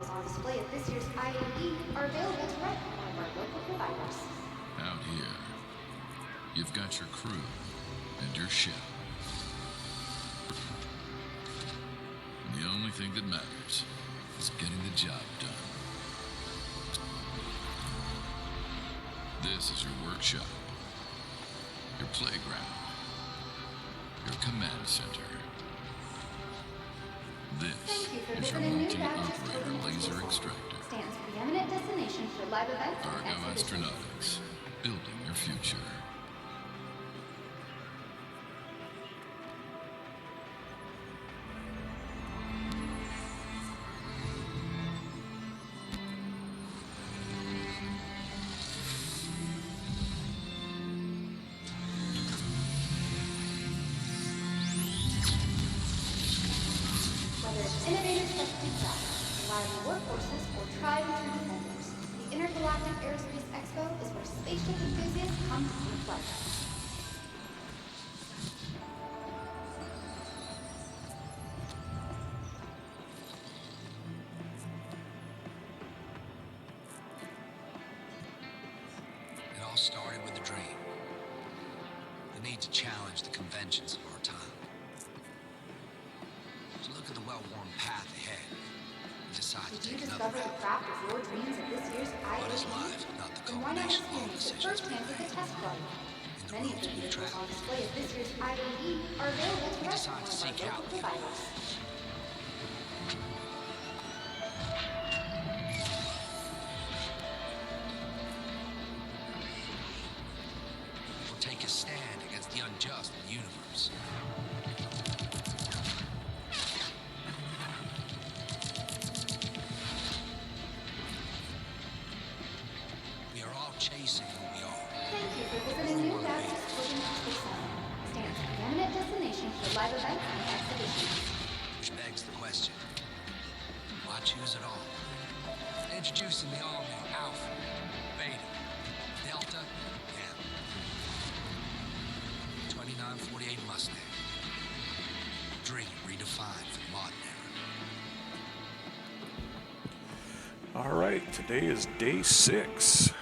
On display at this year's IAE are available to rent from one of our local providers. Out here, you've got your crew and your ship. And the only thing that matters is getting the job done. This is your workshop, your playground, your command center. This is your multi-operator laser extractor. Stands preeminent destination for live events and ARGO exhibitions. Astronautics, building your future. Whether it's innovative specialty jobs, reliable workforces, or tried and true defenders, the Intergalactic Aerospace Expo is where spaceship enthusiasts come to see flight. It all started with a dream. The need to challenge the conventions of our time. To look at the well-worn path ahead, we decided to Did you take another discover the route. craft of your dreams at this year's But is IAE? life not the Then why not culmination of all experience it decisions we firsthand with the made test flight? in the Many of roads the we've vehicles on traveled? display at this year's IAE are available to We rent decided from to one of seek our out local the providers. Or take a stand against the unjust in the universe. We are all chasing who we are. Thank you for visiting New Baptist Children's Hospital Center. Stands preeminent destination for live events and exhibitions. Which begs the question, why choose it all? Introducing the all-new Alpha, Beta, Delta, and 2948 Mustang. Dream redefined for the modern era. All right, today is day 6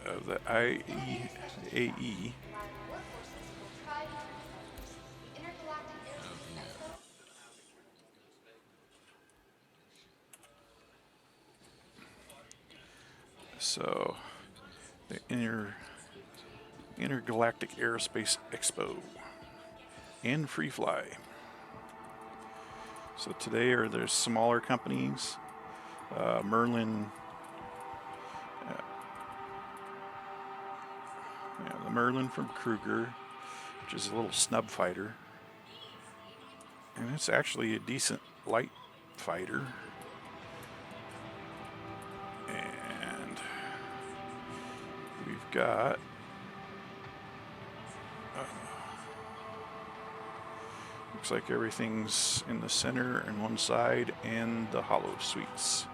of the IAE. Reliable workforces or tried and true defenders, the Intergalactic Aerospace Expo. So, the Intergalactic Aerospace Expo and Free Fly. So today there's smaller companies, Merlin, the Merlin from Kruger, which is a little snub fighter, and it's actually a decent light fighter. And we've got looks like everything's in the center and one side and the hollow suites.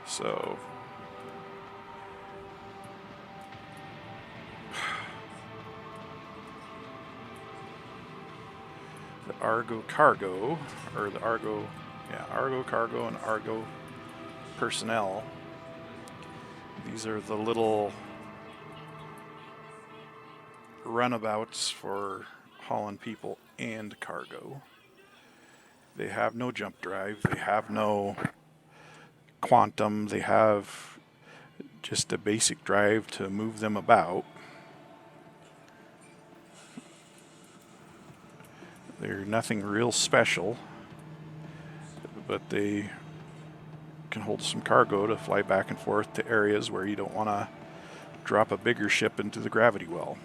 So the ARGO cargo, or the ARGO, ARGO cargo and ARGO personnel. These are the little runabouts for hauling people and cargo. They have no jump drive, they have no quantum, they have just a basic drive to move them about. They're nothing real special, but they can hold some cargo to fly back and forth to areas where you don't want to drop a bigger ship into the gravity well.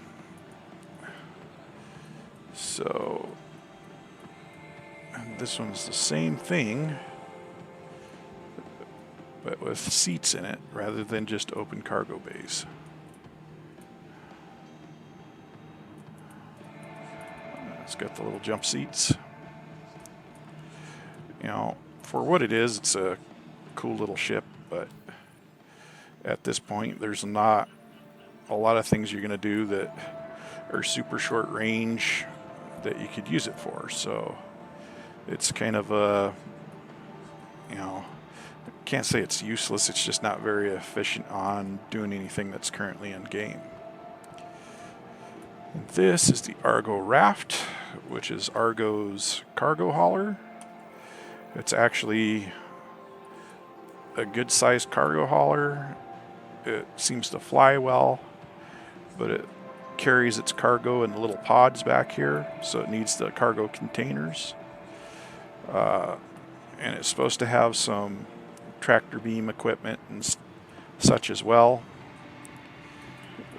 So, and this one's the same thing, but with seats in it rather than just open cargo bays. It's got the little jump seats. You know, for what it is, it's a cool little ship, but at this point, there's not a lot of things you're going to do that are super short range that you could use it for. So it's kind of a, Can't say it's useless, it's just not very efficient on doing anything that's currently in game. And this is the ARGO raft, which is ARGO's cargo hauler. It's actually a good sized cargo hauler. It seems to fly well, but it carries its cargo in little pods back here, so it needs the cargo containers. And it's supposed to have some tractor beam equipment and such as well.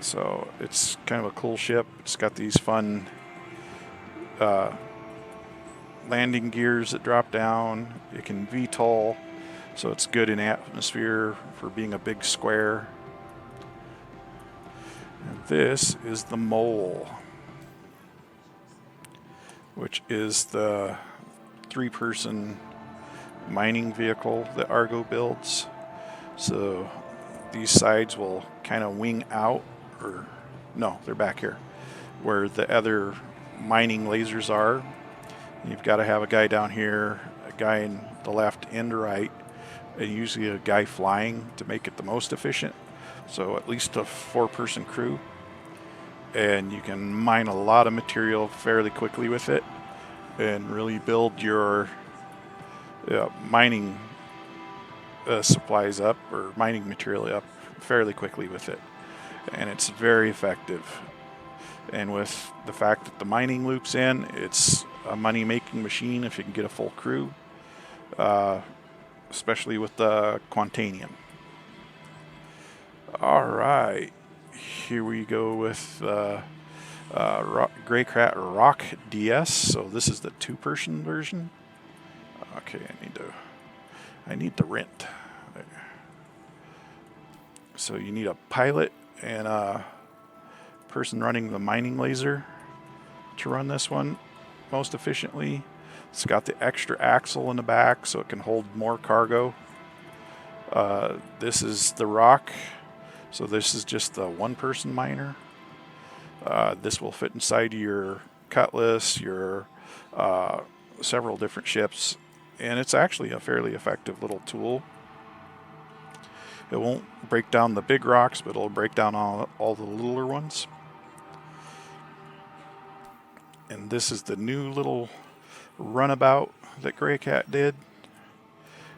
So it's kind of a cool ship. It's got these fun landing gears that drop down. It can VTOL, so it's good in atmosphere for being a big square. And this is the Mole, which is the 3-person mining vehicle that ARGO builds. So these sides will kind of wing out, or no, they're back here where the other mining lasers are. You've got to have a guy down here, a guy in the left and right, and usually a guy flying to make it the most efficient. So at least a 4-person crew, and you can mine a lot of material fairly quickly with it and really build your mining supplies up, or mining material up, fairly quickly with it. And it's very effective. And with the fact that the mining loops in, it's a money-making machine if you can get a full crew, especially with the Quantanium. All right, here we go with Greycat Rock DS. So this is the 2-person version. Okay, I need to rent. So you need a pilot and a person running the mining laser to run this one most efficiently. It's got the extra axle in the back so it can hold more cargo. This is the Rock. So this is just the 1-person miner. This will fit inside your Cutlass, your several different ships, and it's actually a fairly effective little tool. It won't break down the big rocks, but it'll break down all the littler ones. And this is the new little runabout that Greycat did.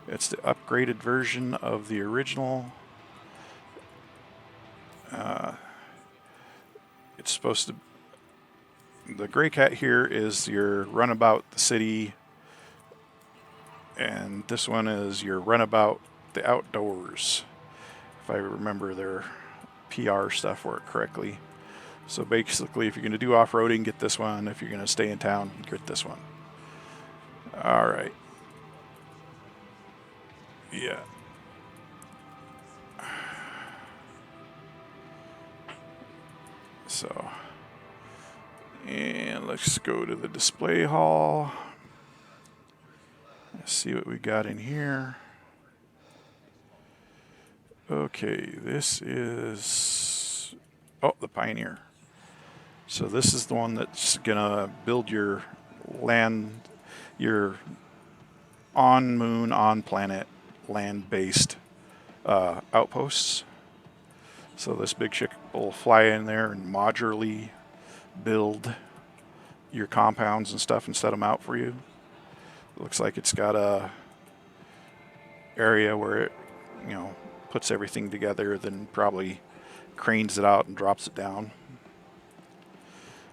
It's the upgraded version of the original. It's supposed to... The Greycat here is your runabout the city, and this one is your runabout the outdoors, if I remember their PR stuff work correctly. So basically, if you're going to do off-roading, get this one. If you're going to stay in town, get this one. All right. Yeah. So, and let's go to the display hall. Let's see what we got in here. Okay, this is, the Pioneer. So this is the one that's gonna build your land, your on-moon, on-planet, land-based outposts. So this big ship will fly in there and modularly build your compounds and stuff and set them out for you. It looks like it's got a area where it, puts everything together, then probably cranes it out and drops it down.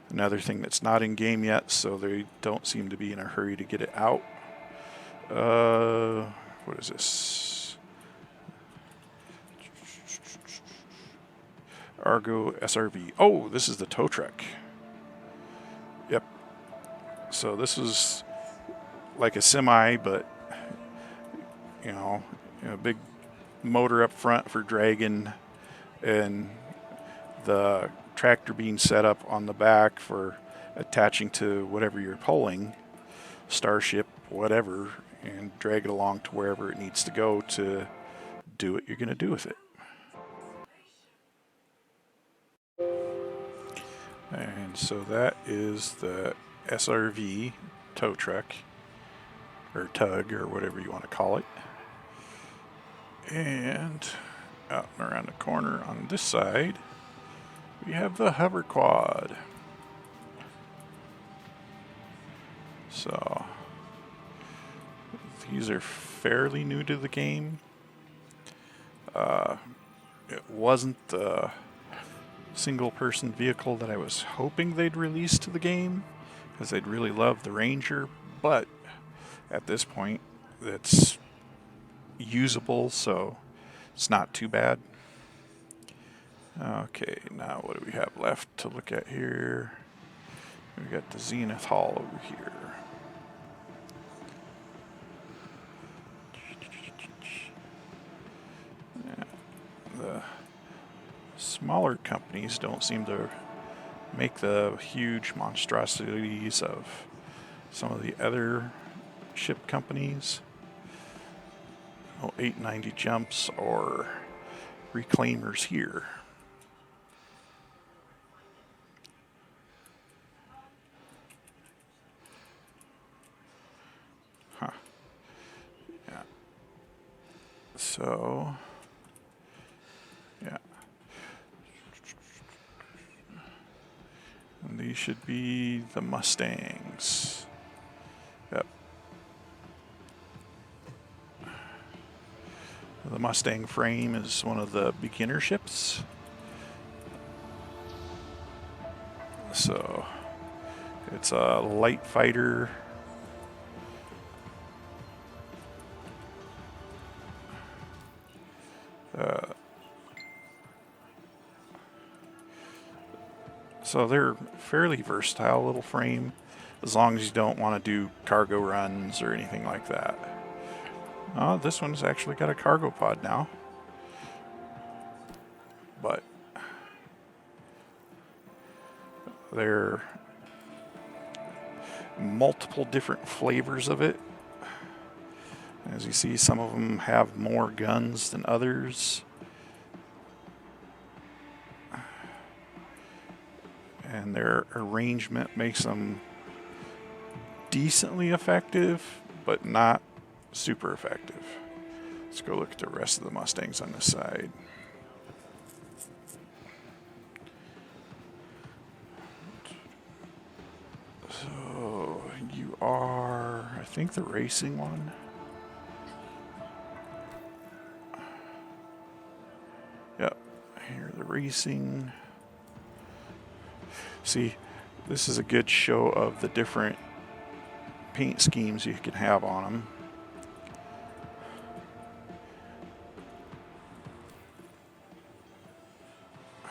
Another thing that's not in game yet, so they don't seem to be in a hurry to get it out. What is this? ARGO SRV. Oh, this is the tow truck. Yep. So this is like a semi, but a big motor up front for dragging, and the tractor being set up on the back for attaching to whatever you're pulling, starship, whatever, and drag it along to wherever it needs to go to do what you're going to do with it. And so that is the SRV tow truck, or tug, or whatever you want to call it. And out and around the corner on this side, we have the hover quad. So these are fairly new to the game. It wasn't the single person vehicle that I was hoping they'd release to the game, because I'd really love the Ranger, but at this point it's usable, so it's not too bad. Okay, now what do we have left to look at here? We got the Zenith Hall over here. Yeah, the smaller companies don't seem to make the huge monstrosities of some of the other ship companies. No 890 jumps or reclaimers here. Huh. Yeah. So, yeah. And these should be the Mustangs. Yep. The Mustang frame is one of the beginner ships. So it's a light fighter. So they're fairly versatile little frame, as long as you don't want to do cargo runs or anything like that. This one's actually got a cargo pod now. But there are multiple different flavors of it. As you see, some of them have more guns than others. And their arrangement makes them decently effective, but not super effective. Let's go look at the rest of the Mustangs on this side. So you are, I think, the racing one. Yep, here the racing. See, this is a good show of the different paint schemes you can have on them.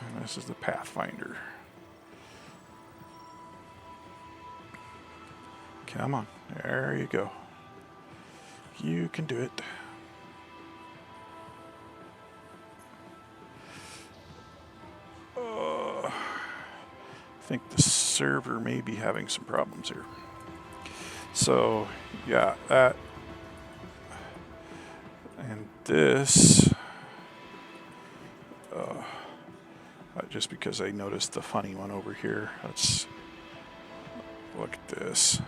And this is the Pathfinder. Come on, there you go. You can do it. I think the server may be having some problems here. So, yeah, that. And this. Just because I noticed the funny one over here. Let's look at this. It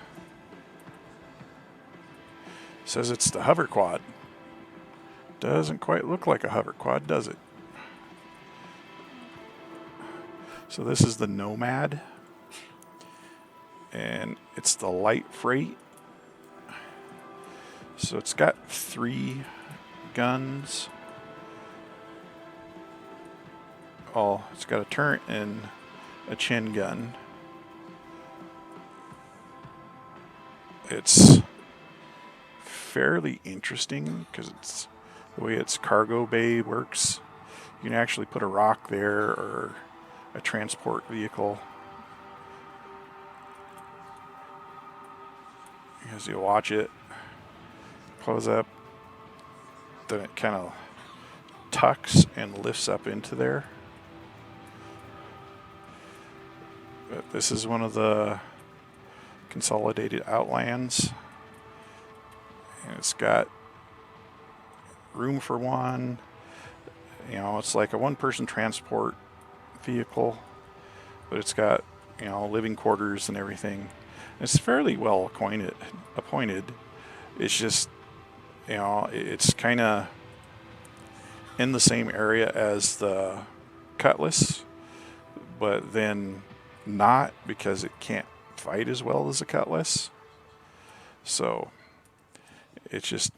says it's the hover quad. Doesn't quite look like a hover quad, does it? So this is the Nomad, and it's the light freight. So it's got 3 guns. Oh, it's got a turret and a chin gun. It's fairly interesting because it's the way its cargo bay works. You can actually put a rock there or a transport vehicle. As you watch it close up, then it kind of tucks and lifts up into there. But this is one of the Consolidated Outlands, and it's got room for one. You know, it's like a one-person transport vehicle, but it's got, you know, living quarters and everything. It's fairly well appointed. It's just, you know, it's kind of in the same area as the Cutlass, but then not because it can't fight as well as the Cutlass. So it's just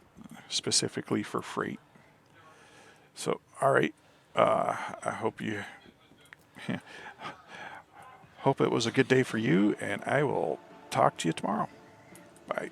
specifically for freight. So, all right. I hope you hope it was a good day for you, and I will talk to you tomorrow. Bye.